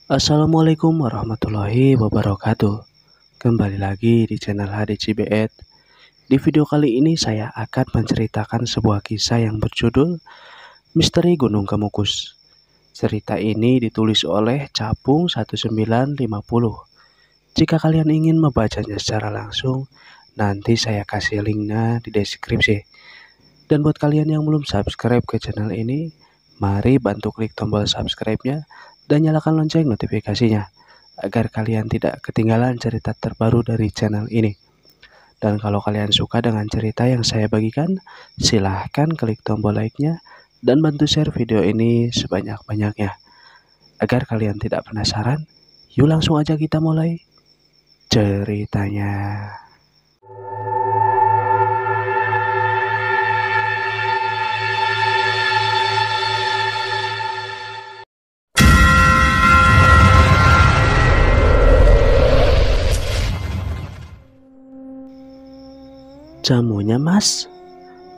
Assalamualaikum warahmatullahi wabarakatuh. Kembali lagi di channel HDCBED. Di video kali ini saya akan menceritakan sebuah kisah yang berjudul Misteri Gunung Kemukus. Cerita ini ditulis oleh Capung 1950. Jika kalian ingin membacanya secara langsung, nanti saya kasih linknya di deskripsi. Dan buat kalian yang belum subscribe ke channel ini, mari bantu klik tombol subscribe-nya dan nyalakan lonceng notifikasinya agar kalian tidak ketinggalan cerita terbaru dari channel ini. Dan kalau kalian suka dengan cerita yang saya bagikan, silahkan klik tombol like-nya dan bantu share video ini sebanyak-banyaknya. Agar kalian tidak penasaran, yuk langsung aja kita mulai ceritanya. Jamunya mas?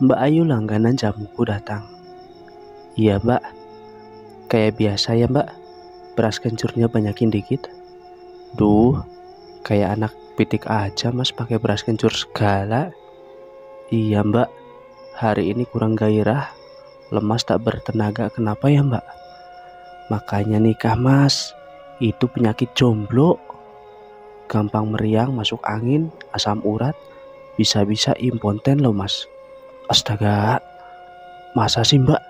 Mbak Ayu langganan jamuku datang. Iya mbak, kayak biasa ya mbak, beras kencurnya banyakin dikit. Duh, kayak anak pitik aja mas pakai beras kencur segala. Iya mbak, hari ini kurang gairah, lemas tak bertenaga, kenapa ya mbak? Makanya nikah mas, itu penyakit jomblo. Gampang meriang, masuk angin, asam urat, bisa-bisa impoten loh mas. Astaga, masa sih mbak?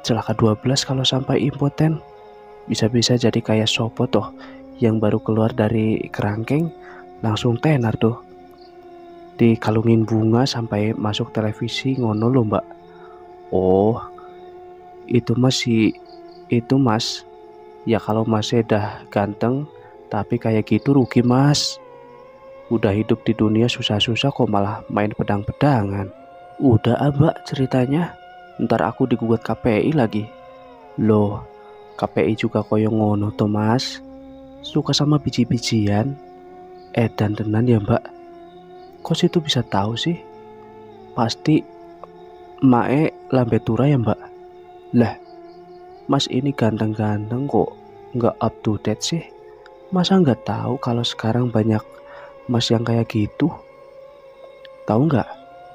Celaka 12 kalau sampai impoten. Bisa-bisa jadi kayak Sopo toh, yang baru keluar dari kerangkeng, langsung tenar tuh. Dikalungin bunga sampai masuk televisi ngono loh mbak. Oh, itu mas. Ya kalau masnya dah ganteng, tapi kayak gitu rugi mas. Udah hidup di dunia susah-susah kok malah main pedang-pedangan. Udah mbak ceritanya, ntar aku digugat KPI lagi. Loh, KPI juga koyo ngono toh mas. Suka sama biji-bijian. Dan tenan ya mbak. Kok situ bisa tahu sih? Pasti Mae lambe tura ya mbak. Lah, mas ini ganteng-ganteng kok nggak up to date sih? Masa nggak tahu kalau sekarang banyak mas yang kayak gitu? Tahu nggak?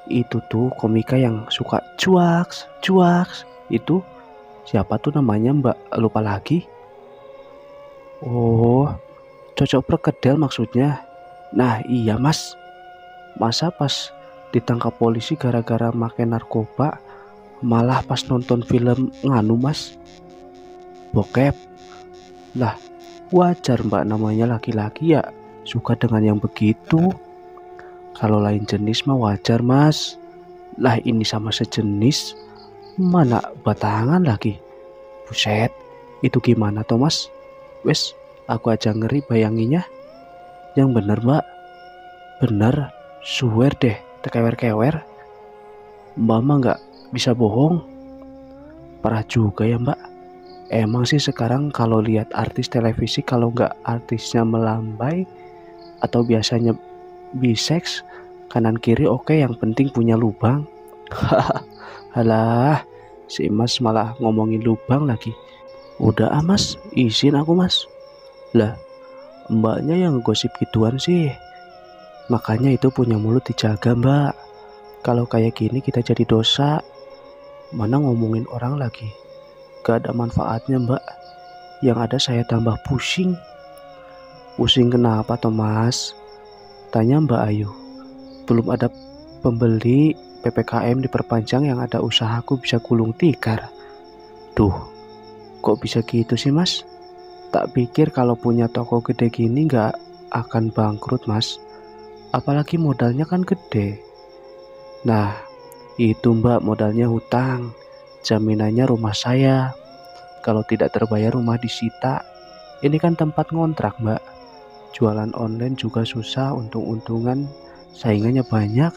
Itu tuh komika yang suka cuaks, cuaks. Itu siapa tuh namanya mbak? Lupa lagi. Oh, cocok perkedel maksudnya. Nah iya mas. Masa pas ditangkap polisi gara-gara make narkoba, malah pas nonton film nganu mas, bokep. Lah, wajar mbak, namanya laki-laki ya suka dengan yang begitu. Kalau lain jenis mah wajar mas. Lah ini sama sejenis, mana batangan lagi. Buset, itu gimana Thomas? Wes, aku aja ngeri bayanginya. Yang bener mbak, bener, swear deh, tekewer-kewer. Mbak mah nggak bisa bohong. Parah juga ya mbak. Emang sih sekarang kalau lihat artis televisi, kalau nggak artisnya melambai atau biasanya biseks, kanan kiri oke, yang penting punya lubang. Halah, si mas malah ngomongin lubang lagi. Udah mas, izin aku mas. Lah, mbaknya yang gosip gituan sih. Makanya itu punya mulut dijaga mbak. Kalau kayak gini kita jadi dosa. Mana ngomongin orang lagi, gak ada manfaatnya mbak. Yang ada saya tambah pusing. Pusing kenapa Thomas? Tanya Mbak Ayu. Belum ada pembeli, PPKM diperpanjang, yang ada usahaku bisa gulung tikar. Duh, kok bisa gitu sih mas? Tak pikir kalau punya toko gede gini gak akan bangkrut mas. Apalagi modalnya kan gede. Nah, itu mbak, modalnya hutang. Jaminannya rumah saya. Kalau tidak terbayar rumah disita. Ini kan tempat ngontrak mbak. Jualan online juga susah, untung-untungan saingannya banyak.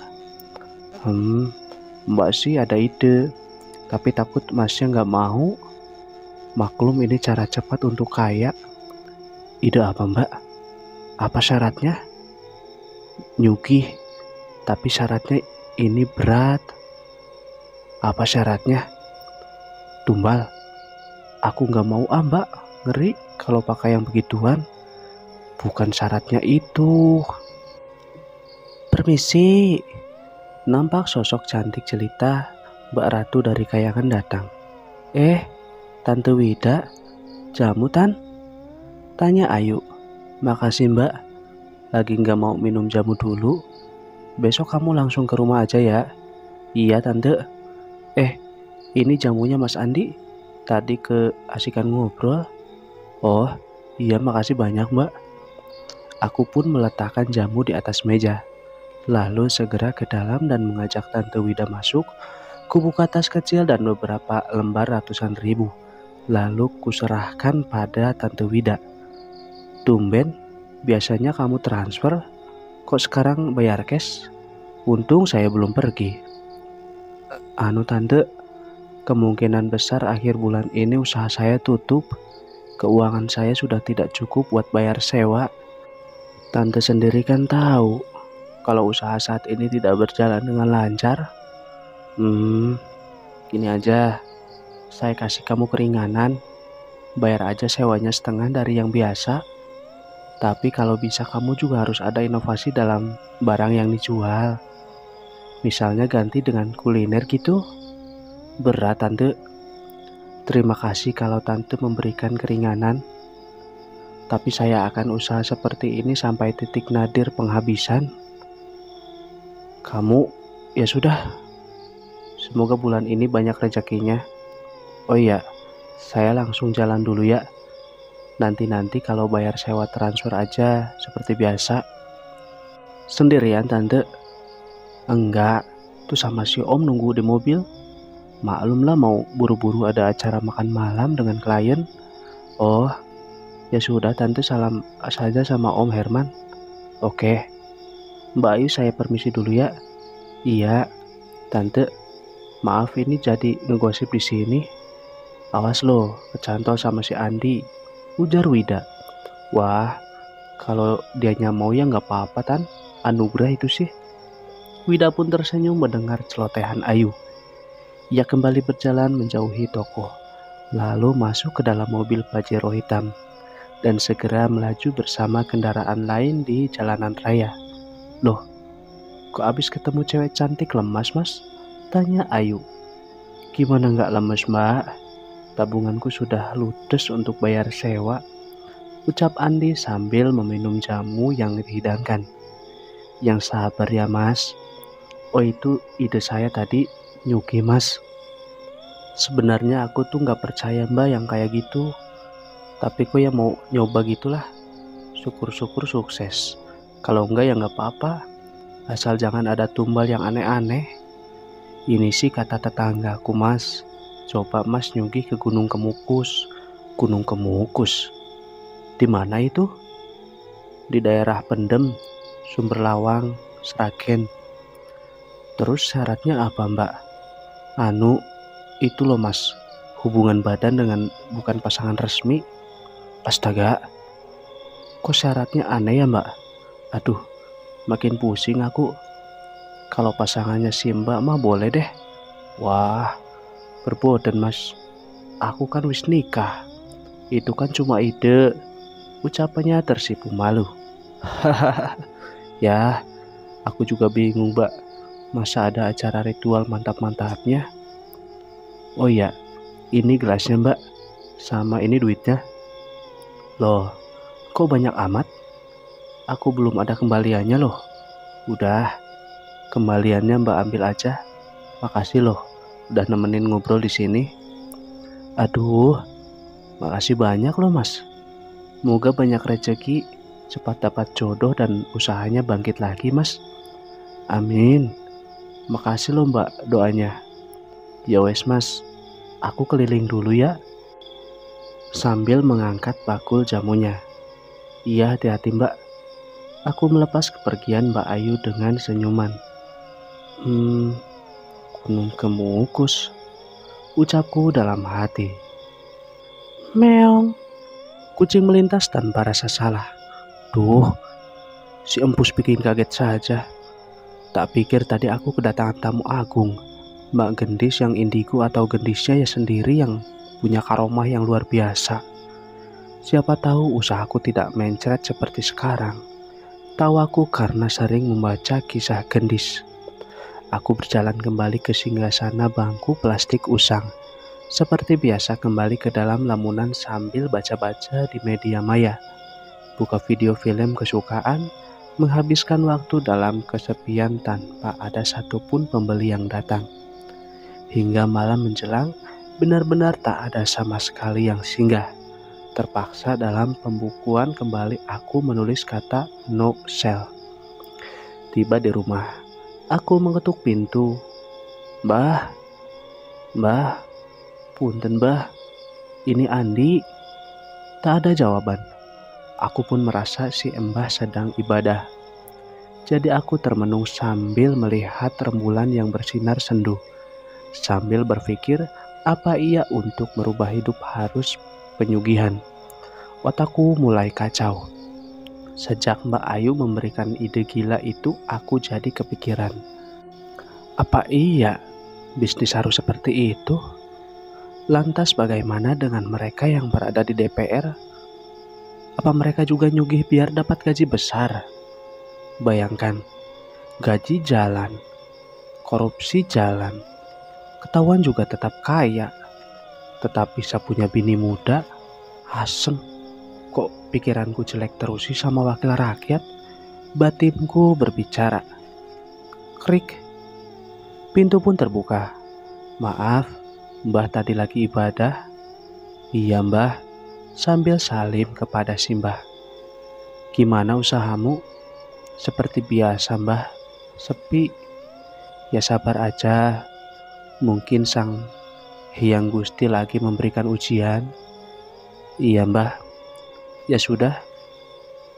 Mbak sih ada ide, tapi takut masnya nggak mau. Maklum ini cara cepat untuk kaya. Ide apa mbak? Apa syaratnya? Nyugih, tapi syaratnya ini berat. Apa syaratnya? Tumbal. Aku nggak mau mbak, ngeri kalau pakai yang begituan. Bukan syaratnya itu. Permisi. Nampak sosok cantik jelita Mbak Ratu dari kayangan datang. Tante Wida, jamu Tan? Tanya Ayu. Makasih Mbak, lagi nggak mau minum jamu dulu. Besok kamu langsung ke rumah aja ya. Iya Tante. Ini jamunya Mas Andi. Tadi keasikan ngobrol. Oh, iya makasih banyak Mbak. Aku pun meletakkan jamu di atas meja. Lalu segera ke dalam dan mengajak Tante Wida masuk. Kubuka tas kecil dan beberapa lembar ratusan ribu. Lalu kuserahkan pada Tante Wida. Tumben, biasanya kamu transfer. Kok sekarang bayar cash? Untung saya belum pergi. Tante, kemungkinan besar akhir bulan ini usaha saya tutup. Keuangan saya sudah tidak cukup buat bayar sewa. Tante sendiri kan tahu kalau usaha saat ini tidak berjalan dengan lancar. Gini aja, saya kasih kamu keringanan. Bayar aja sewanya setengah dari yang biasa. Tapi kalau bisa kamu juga harus ada inovasi dalam barang yang dijual. Misalnya ganti dengan kuliner gitu. Berat Tante. Terima kasih kalau Tante memberikan keringanan. Tapi saya akan usaha seperti ini sampai titik nadir penghabisan. Kamu, ya sudah. Semoga bulan ini banyak rezekinya. Oh iya, saya langsung jalan dulu ya. Nanti kalau bayar sewa transfer aja seperti biasa. Sendirian Tante? Enggak, tuh sama si Om nunggu di mobil. Maklum lah mau buru-buru ada acara makan malam dengan klien. Oh, ya sudah Tante salam saja sama Om Herman. Oke, Mbak Ayu saya permisi dulu ya. Iya, Tante, maaf ini jadi ngegosip di sini. Awas loh, kecantol sama si Andi, ujar Wida. Wah, kalau dianya mau ya nggak apa-apa Tan, anugerah itu sih. Wida pun tersenyum mendengar celotehan Ayu. Ia kembali berjalan menjauhi toko, lalu masuk ke dalam mobil Pajero hitam, dan segera melaju bersama kendaraan lain di jalanan raya. Loh, kok abis ketemu cewek cantik lemas Mas? Tanya Ayu. Gimana nggak lemes Mbak? Tabunganku sudah ludes untuk bayar sewa, ucap Andi sambil meminum jamu yang dihidangkan. Yang sabar ya Mas. Oh itu ide saya tadi, nyugi Mas. Sebenarnya aku tuh nggak percaya Mbak yang kayak gitu. Tapi kok ya mau nyoba gitulah. Syukur-syukur sukses. Kalau enggak ya nggak apa-apa. Asal jangan ada tumbal yang aneh-aneh. Ini sih kata tetanggaku Mas. Coba Mas nyugi ke Gunung Kemukus. Gunung Kemukus? Di mana itu? Di daerah Pendem, Sumberlawang, Sragen. Terus syaratnya apa Mbak? Itu loh Mas, hubungan badan dengan bukan pasangan resmi. Astaga, kok syaratnya aneh ya Mbak? Aduh, makin pusing aku. Kalau pasangannya si Mbak mah boleh deh. Wah, berboden Mas. Aku kan wis nikah. Itu kan cuma ide. Ucapannya tersipu malu. Hahaha. Ya, aku juga bingung Mbak. Masa ada acara ritual mantap-mantapnya? Oh iya, ini gelasnya Mbak. Sama ini duitnya. Loh, kok banyak amat? Aku belum ada kembaliannya loh. Udah, kembaliannya Mbak ambil aja. Makasih loh, udah nemenin ngobrol di sini. Aduh, makasih banyak loh Mas. Semoga banyak rezeki, cepat dapat jodoh dan usahanya bangkit lagi Mas. Amin. Makasih loh Mbak doanya. Ya wes Mas, aku keliling dulu ya. Sambil mengangkat bakul jamunya. Iya hati-hati Mbak. Aku melepas kepergian Mbak Ayu dengan senyuman. Gunung Kemukus, ucapku dalam hati. Meong. Kucing melintas tanpa rasa salah. Duh, si empus bikin kaget saja. Tak pikir tadi aku kedatangan tamu agung, Mbak Gendis yang indigo atau gendisnya ya sendiri yang punya karomah yang luar biasa. Siapa tahu usahaku tidak mencret seperti sekarang. Tawaku karena sering membaca kisah gendis. Aku berjalan kembali ke singgasana bangku plastik usang. Seperti biasa kembali ke dalam lamunan sambil baca-baca di media maya. Buka video film kesukaan, menghabiskan waktu dalam kesepian tanpa ada satupun pembeli yang datang. Hingga malam menjelang, benar-benar tak ada sama sekali yang singgah. Terpaksa dalam pembukuan kembali aku menulis kata no sell. Tiba di rumah, aku mengetuk pintu. Mbah, mbah, punten mbah, ini Andi. Tak ada jawaban. Aku pun merasa si Mbah sedang ibadah. Jadi aku termenung sambil melihat rembulan yang bersinar sendu. Sambil berpikir, apa iya untuk merubah hidup harus penyugihan. Otakku mulai kacau. Sejak Mbak Ayu memberikan ide gila itu, aku jadi kepikiran. Apa iya bisnis harus seperti itu? Lantas bagaimana dengan mereka yang berada di DPR? Apa mereka juga nyugih biar dapat gaji besar? Bayangkan, gaji jalan, korupsi jalan, ketahuan juga tetap kaya, tetap bisa punya bini muda, asem. Kok pikiranku jelek terus sih sama wakil rakyat? Batinku berbicara. Krik, pintu pun terbuka. Maaf, Mbah tadi lagi ibadah. Iya Mbah, sambil salim kepada si Mbah. Gimana usahamu? Seperti biasa Mbah, sepi. Ya sabar aja, mungkin Sang Hyang Gusti lagi memberikan ujian. Iya Mbah, ya sudah,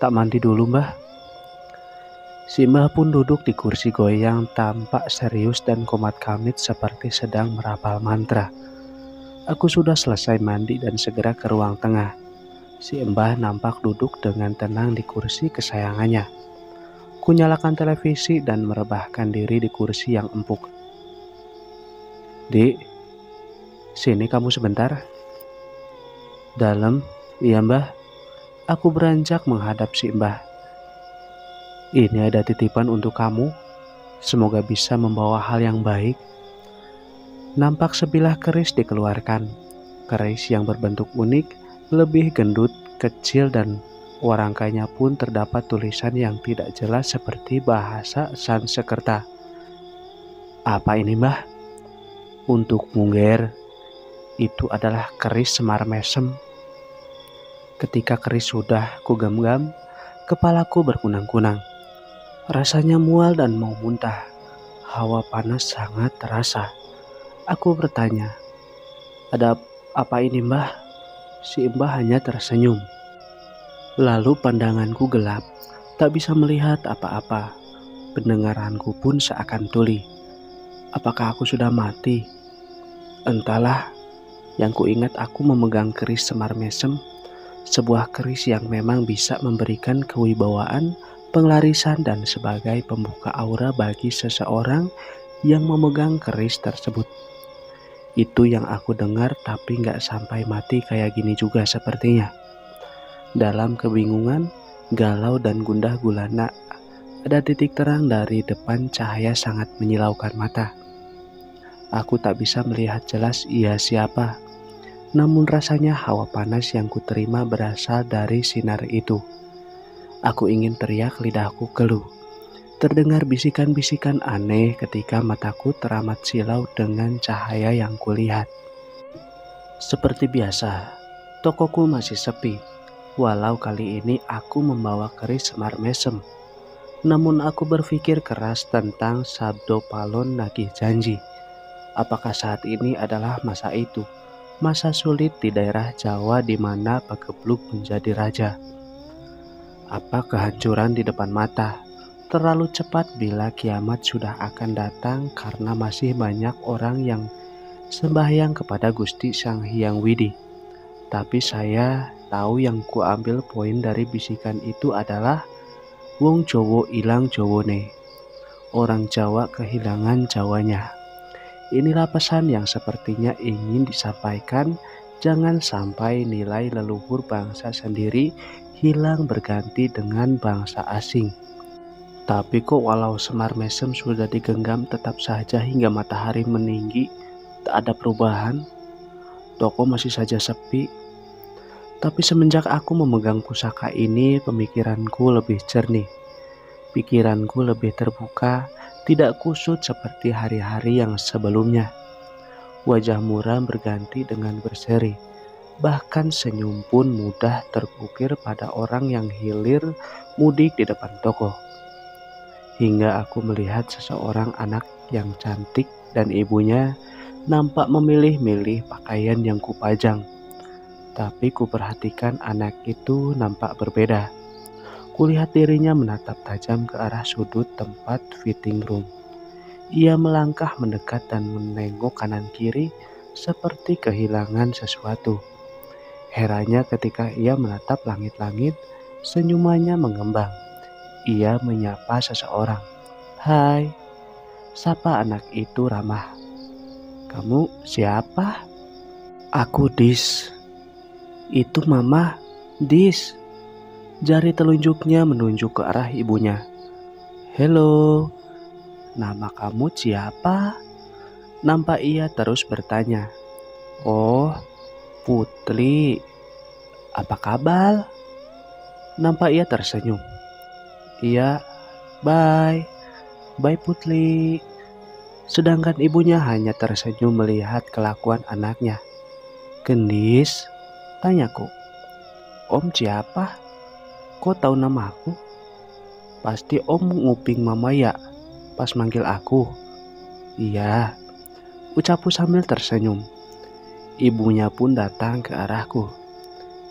tak mandi dulu Mbah. Si Mbah pun duduk di kursi goyang tampak serius dan komat kamit seperti sedang merapal mantra. Aku sudah selesai mandi dan segera ke ruang tengah. Si Mbah nampak duduk dengan tenang di kursi kesayangannya. Kunyalakan televisi dan merebahkan diri di kursi yang empuk. Dik, sini kamu sebentar. Dalam, iya Mbah. Aku beranjak menghadap si Mbah. Ini ada titipan untuk kamu. Semoga bisa membawa hal yang baik. Nampak sebilah keris dikeluarkan. Keris yang berbentuk unik, lebih gendut, kecil dan warangkanya pun terdapat tulisan yang tidak jelas seperti bahasa Sanskerta. Apa ini Mbah? Untuk Mungger. Itu adalah keris Semar Mesem. Ketika keris sudah kugenggam, kepalaku berkunang-kunang. Rasanya mual dan mau muntah. Hawa panas sangat terasa. Aku bertanya, ada apa ini Mbah? Si Mbah hanya tersenyum. Lalu pandanganku gelap, tak bisa melihat apa-apa. Pendengaranku pun seakan tuli. Apakah aku sudah mati? Entahlah, yang kuingat aku memegang keris Semar Mesem, sebuah keris yang memang bisa memberikan kewibawaan, penglarisan dan sebagai pembuka aura bagi seseorang yang memegang keris tersebut. Itu yang aku dengar tapi gak sampai mati kayak gini juga sepertinya. Dalam kebingungan, galau dan gundah gulana, ada titik terang dari depan cahaya sangat menyilaukan mata. Aku tak bisa melihat jelas ia siapa, namun rasanya hawa panas yang kuterima berasal dari sinar itu. Aku ingin teriak, lidahku keluh. Terdengar bisikan-bisikan aneh ketika mataku teramat silau dengan cahaya yang kulihat. Seperti biasa, tokoku masih sepi. Walau kali ini aku membawa keris Semar Mesem. Namun aku berpikir keras tentang Sabdo Palon nagih janji. Apakah saat ini adalah masa itu? Masa sulit di daerah Jawa di mana Pagebluk menjadi raja? Apa kehancuran di depan mata? Terlalu cepat bila kiamat sudah akan datang karena masih banyak orang yang sembahyang kepada Gusti Sang Hyang Widi. Tapi saya tahu yang kuambil poin dari bisikan itu adalah wong Jowo ilang Jowone. Orang Jawa kehilangan Jawanya. Inilah pesan yang sepertinya ingin disampaikan Jangan sampai nilai leluhur bangsa sendiri hilang berganti dengan bangsa asing. Tapi kok walau Semar Mesem sudah digenggam tetap saja hingga matahari meninggi, tak ada perubahan. Toko masih saja sepi. Tapi semenjak aku memegang pusaka ini, pemikiranku lebih jernih. Pikiranku lebih terbuka, tidak kusut seperti hari-hari yang sebelumnya. Wajah muram berganti dengan berseri. Bahkan senyum pun mudah terukir pada orang yang hilir mudik di depan toko. Hingga aku melihat seseorang anak yang cantik dan ibunya nampak memilih-milih pakaian yang kupajang. Tapi kuperhatikan anak itu nampak berbeda. Kulihat dirinya menatap tajam ke arah sudut tempat fitting room. Ia melangkah mendekat dan menengok kanan kiri seperti kehilangan sesuatu. Herannya ketika ia menatap langit-langit, senyumannya mengembang. Ia menyapa seseorang. "Hai," sapa anak itu ramah. "Kamu siapa?" "Aku Dis." "Itu Mama, Dis." Jari telunjuknya menunjuk ke arah ibunya. "Halo, nama kamu siapa?" Nampak ia terus bertanya. "Oh, Putri. Apa kabar?" Nampak ia tersenyum. "Iya, bye. Bye Putri." Sedangkan ibunya hanya tersenyum melihat kelakuan anaknya. "Gendis?" tanyaku. "Om siapa? Kok tahu namaku? Pasti om nguping mama ya pas manggil aku." "Iya," ucapku sambil tersenyum. Ibunya pun datang ke arahku.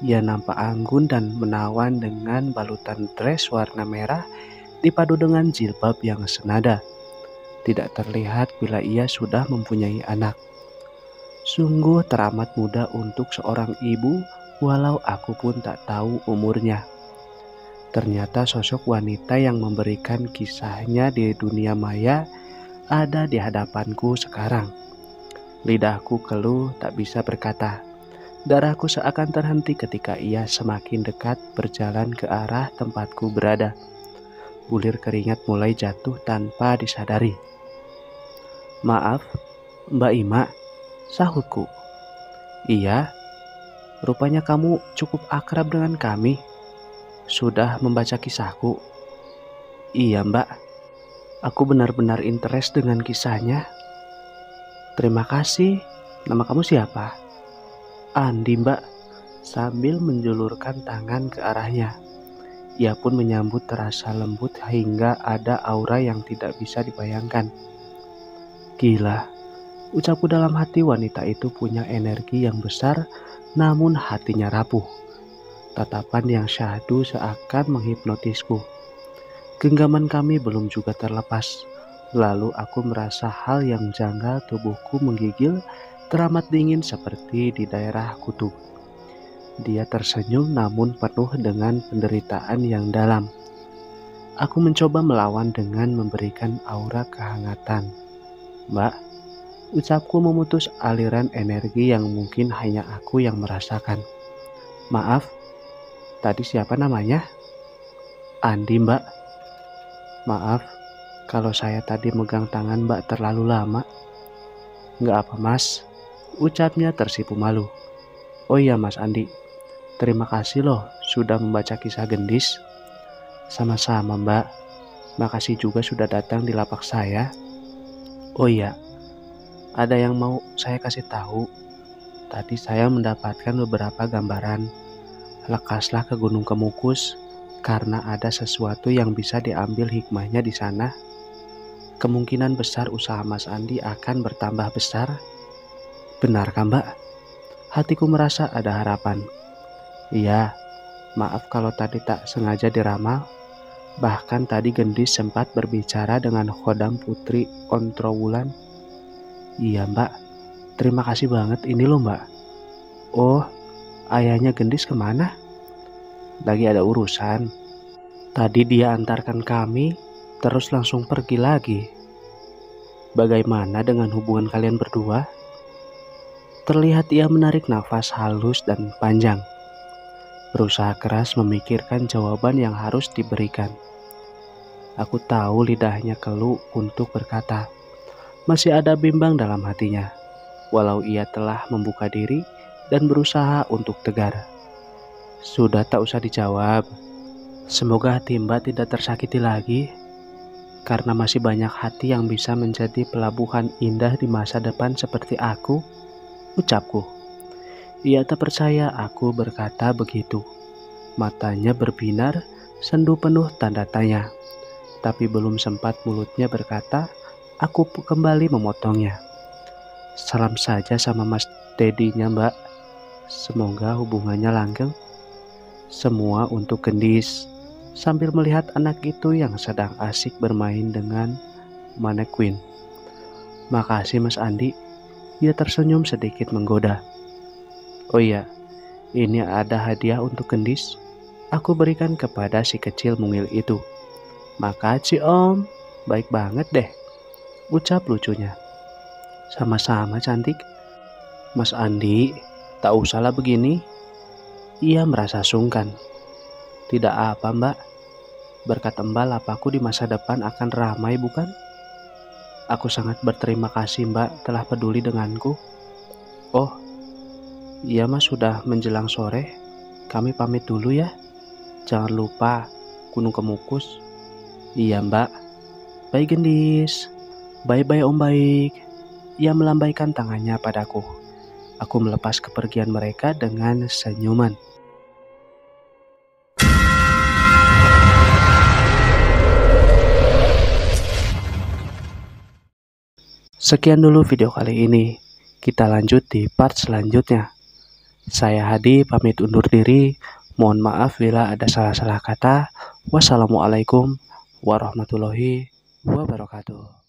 Ia nampak anggun dan menawan dengan balutan dress warna merah dipadu dengan jilbab yang senada. Tidak terlihat bila ia sudah mempunyai anak. Sungguh teramat muda untuk seorang ibu, walau aku pun tak tahu umurnya. Ternyata sosok wanita yang memberikan kisahnya di dunia maya ada di hadapanku sekarang. Lidahku keluh tak bisa berkata. Darahku seakan terhenti ketika ia semakin dekat berjalan ke arah tempatku berada. Bulir keringat mulai jatuh tanpa disadari. "Maaf, Mbak Ima," sahutku. "Iya, rupanya kamu cukup akrab dengan kami. Sudah membaca kisahku?" "Iya Mbak, aku benar-benar interest dengan kisahnya." "Terima kasih. Nama kamu siapa?" "Andi Mbak," sambil menjulurkan tangan ke arahnya. Ia pun menyambut terasa lembut hingga ada aura yang tidak bisa dibayangkan. Gila, ucapku dalam hati, wanita itu punya energi yang besar namun hatinya rapuh. Tatapan yang syahdu seakan menghipnotisku. Genggaman kami belum juga terlepas. Lalu aku merasa hal yang janggal, tubuhku menggigil teramat dingin seperti di daerah kutub. Dia tersenyum namun penuh dengan penderitaan yang dalam. Aku mencoba melawan dengan memberikan aura kehangatan. "Mbak," ucapku memutus aliran energi yang mungkin hanya aku yang merasakan. "Maaf, tadi siapa namanya?" "Andi Mbak." "Maaf kalau saya tadi megang tangan Mbak terlalu lama." "Nggak apa Mas," ucapnya tersipu malu. "Oh iya Mas Andi, terima kasih loh sudah membaca kisah Gendis." "Sama-sama Mbak, makasih juga sudah datang di lapak saya. Oh iya, ada yang mau saya kasih tahu. Tadi saya mendapatkan beberapa gambaran. Lekaslah ke Gunung Kemukus karena ada sesuatu yang bisa diambil hikmahnya di sana. Kemungkinan besar usaha Mas Andi akan bertambah besar." "Benarkah Mbak?" Hatiku merasa ada harapan. "Iya, maaf kalau tadi tak sengaja diramal. Bahkan tadi Gendis sempat berbicara dengan Khodam Putri Ontrowulan." "Iya Mbak, terima kasih banget ini loh Mbak." "Oh, ayahnya Gendis kemana?" "Lagi ada urusan. Tadi dia antarkan kami, terus langsung pergi lagi." "Bagaimana dengan hubungan kalian berdua?" Terlihat ia menarik nafas halus dan panjang, berusaha keras memikirkan jawaban yang harus diberikan. Aku tahu lidahnya keluh untuk berkata. Masih ada bimbang dalam hatinya, walau ia telah membuka diri dan berusaha untuk tegar. Sudah tak usah dijawab. Semoga hati Mbak tidak tersakiti lagi, karena masih banyak hati yang bisa menjadi pelabuhan indah di masa depan seperti aku, ucapku. Ia tak percaya aku berkata begitu. Matanya berbinar, sendu penuh tanda tanya. Tapi belum sempat mulutnya berkata, aku kembali memotongnya. Salam saja sama Mas Dedinya Mbak. Semoga hubungannya langgeng. Semua untuk Gendis. Sambil melihat anak itu yang sedang asik bermain dengan mannequin. Makasih Mas Andi. Ia tersenyum sedikit menggoda. Oh iya, ini ada hadiah untuk Gendis. Aku berikan kepada si kecil mungil itu. Makasih Om, baik banget deh, ucap lucunya. Sama-sama cantik. Mas Andi, tak usahlah begini. Ia merasa sungkan. Tidak apa Mbak, berkat Mbak lapaku di masa depan akan ramai bukan? Aku sangat berterima kasih Mbak telah peduli denganku. Oh, iya Mas, sudah menjelang sore. Kami pamit dulu ya. Jangan lupa Gunung Kemukus. Iya Mbak. Bye Gendis. Bye-bye Om baik. Ia melambaikan tangannya padaku. Aku melepas kepergian mereka dengan senyuman. Sekian dulu video kali ini. Kita lanjut di part selanjutnya. Saya Hadi pamit undur diri. Mohon maaf bila ada salah-salah kata. Wassalamualaikum warahmatullahi wabarakatuh.